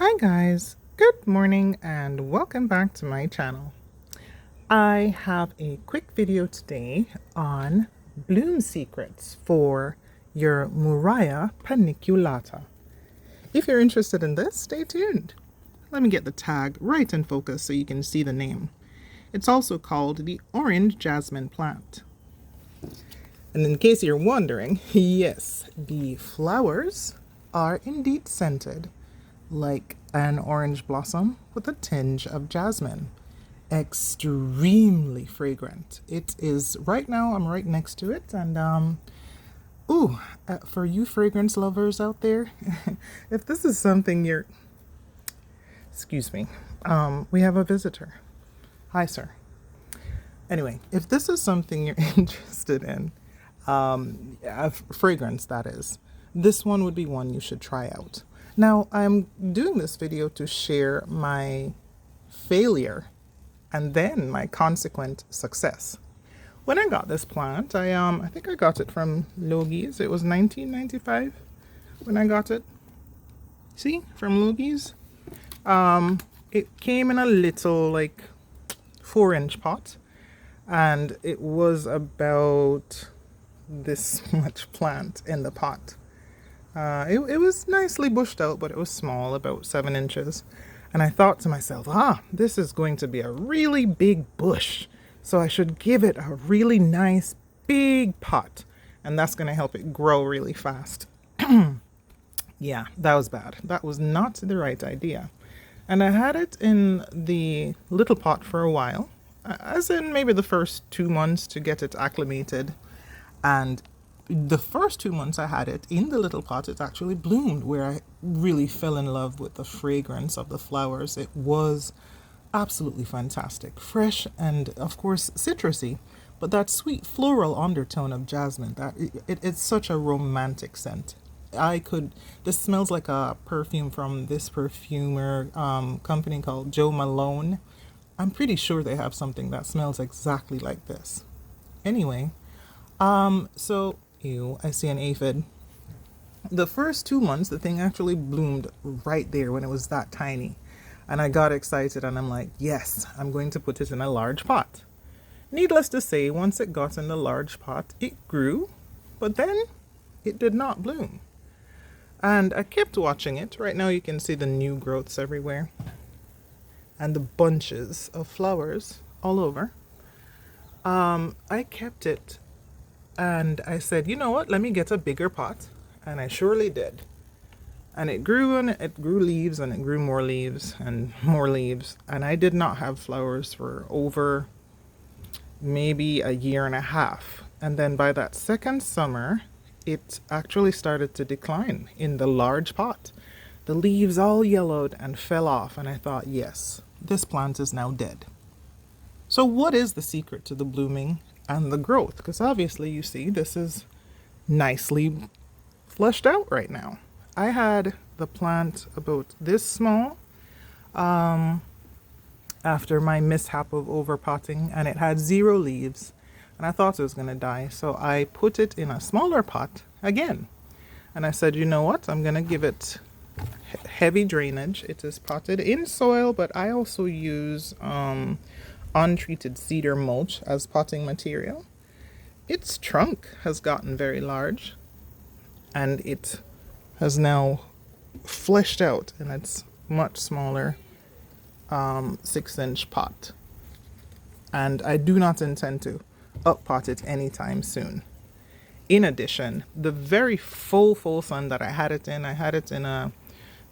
Hi guys, good morning and welcome back to my channel. I have a quick video today on bloom secrets for your Murraya Paniculata. If you're interested in this, stay tuned. Let me get the tag right in focus so you can see the name. It's also called the orange jasmine plant. And in case you're wondering, yes, the flowers are indeed scented like an orange blossom with a tinge of jasmine. Extremely fragrant. It is right now, I'm right next to it, and for you fragrance lovers out there, if this is something you're, excuse me, we have a visitor. Hi, sir. Anyway, if this is something you're interested in, fragrance that is, this one would be one you should try out. Now, I'm doing this video to share my failure and then my consequent success. When I got this plant, I think I got it from Logies. It was 1995 when I got it. See, from Logies. It came in a little like 4-inch pot, and it was about this much plant in the pot. It was nicely bushed out, but it was small, about 7 inches. And I thought to myself, this is going to be a really big bush. So I should give it a really nice big pot. And that's going to help it grow really fast. Yeah, that was bad. That was not the right idea. And I had it in the little pot for a while, as in maybe the first 2 months to get it acclimated. And the first 2 months I had it in the little pot, it actually bloomed, where I really fell in love with the fragrance of the flowers. It was absolutely fantastic, fresh and of course citrusy, but that sweet floral undertone of jasmine, it's such a romantic scent. This smells like a perfume from this perfumer company called Joe Malone. I'm pretty sure they have something that smells exactly like this. Anyway, I see an aphid. The first 2 months, the thing actually bloomed right there when it was that tiny. And I got excited and I'm like, yes, I'm going to put it in a large pot. Needless to say, once it got in the large pot, it grew, but then it did not bloom. And I kept watching it. Right now you can see the new growths everywhere and the bunches of flowers all over. I kept it. And I said, you know what, let me get a bigger pot. And I surely did. And it grew leaves and it grew more leaves and more leaves. And I did not have flowers for over maybe a year and a half. And then by that second summer, it actually started to decline in the large pot. The leaves all yellowed and fell off. And I thought, yes, this plant is now dead. So what is the secret to the blooming and the growth? Because obviously you see this is nicely fleshed out right now. I had the plant about this small after my mishap of overpotting, and it had 0 leaves, and I thought it was going to die. So I put it in a smaller pot again, and I said, you know what, I'm going to give it heavy drainage. It is potted in soil, but I also use untreated cedar mulch as potting material. Its trunk has gotten very large and it has now fleshed out in its much smaller 6-inch pot. And I do not intend to uppot it anytime soon. In addition, the very full sun that I had it in a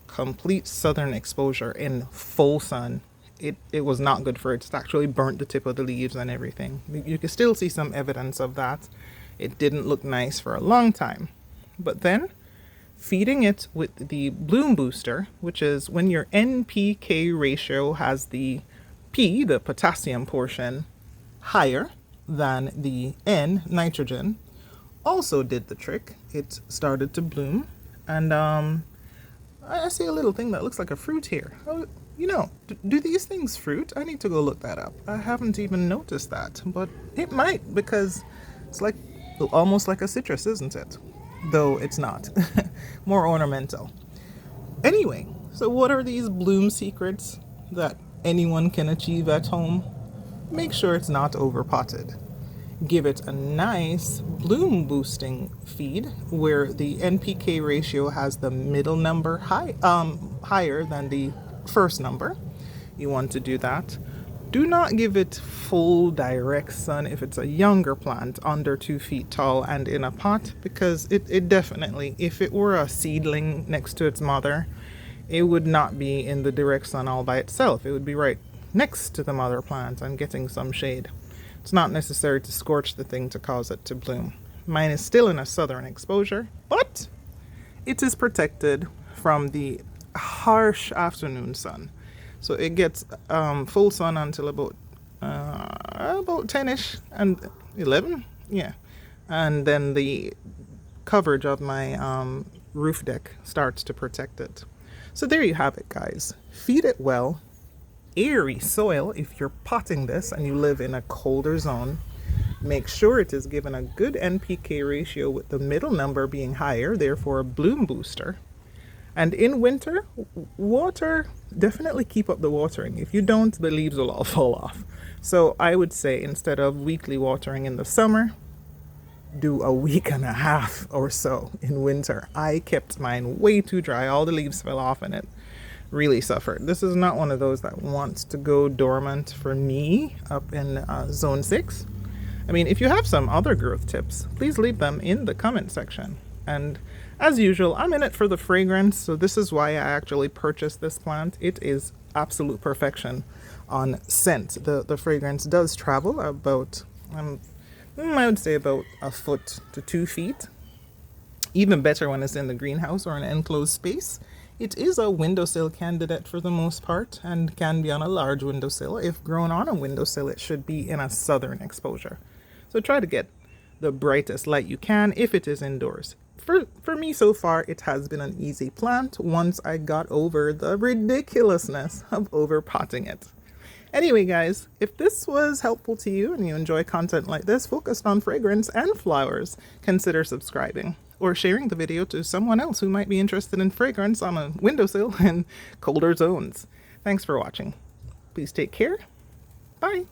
complete southern exposure in full sun. It was not good for it. It actually burnt the tip of the leaves and everything. You can still see some evidence of that. It didn't look nice for a long time. But then, feeding it with the bloom booster, which is when your NPK ratio has the P, the potassium portion, higher than the N, nitrogen, also did the trick. It started to bloom. And I see a little thing that looks like a fruit here. Oh, you know, do these things fruit? I need to go look that up. I haven't even noticed that, but it might, because it's like almost like a citrus, isn't it? Though it's not. More ornamental. Anyway, So what are these bloom secrets that anyone can achieve at home? Make sure it's not overpotted. Give it a nice bloom boosting feed where the NPK ratio has the middle number higher than the first number. You want to do that. Do not give it full direct sun if it's a younger plant under 2 feet tall and in a pot, because it definitely, if it were a seedling next to its mother, it would not be in the direct sun all by itself. It would be right next to the mother plant and getting some shade. It's not necessary to scorch the thing to cause it to bloom. Mine is still in a southern exposure, but it is protected from the harsh afternoon sun. So it gets full sun until about 10ish and 11, yeah. And then the coverage of my roof deck starts to protect it. So there you have it, guys. Feed it well. Airy soil if you're potting this and you live in a colder zone. Make sure it is given a good NPK ratio with the middle number being higher, therefore a bloom booster. And in winter, water, definitely keep up the watering. If you don't, the leaves will all fall off. So I would say instead of weekly watering in the summer, do a week and a half or so in winter. I kept mine way too dry. All the leaves fell off and it really suffered. This is not one of those that wants to go dormant for me up in zone 6. I mean, if you have some other growth tips, please leave them in the comment section. And as usual, I'm in it for the fragrance, so this is why I actually purchased this plant. It is absolute perfection on scent. The fragrance does travel about, I would say about a foot to 2 feet. Even better when it's in the greenhouse or an enclosed space. It is a windowsill candidate for the most part and can be on a large windowsill. If grown on a windowsill, it should be in a southern exposure. So try to get the brightest light you can if it is indoors. For me so far, it has been an easy plant once I got over the ridiculousness of overpotting it. Anyway, guys, if this was helpful to you and you enjoy content like this focused on fragrance and flowers, consider subscribing or sharing the video to someone else who might be interested in fragrance on a windowsill in colder zones. Thanks for watching. Please take care. Bye.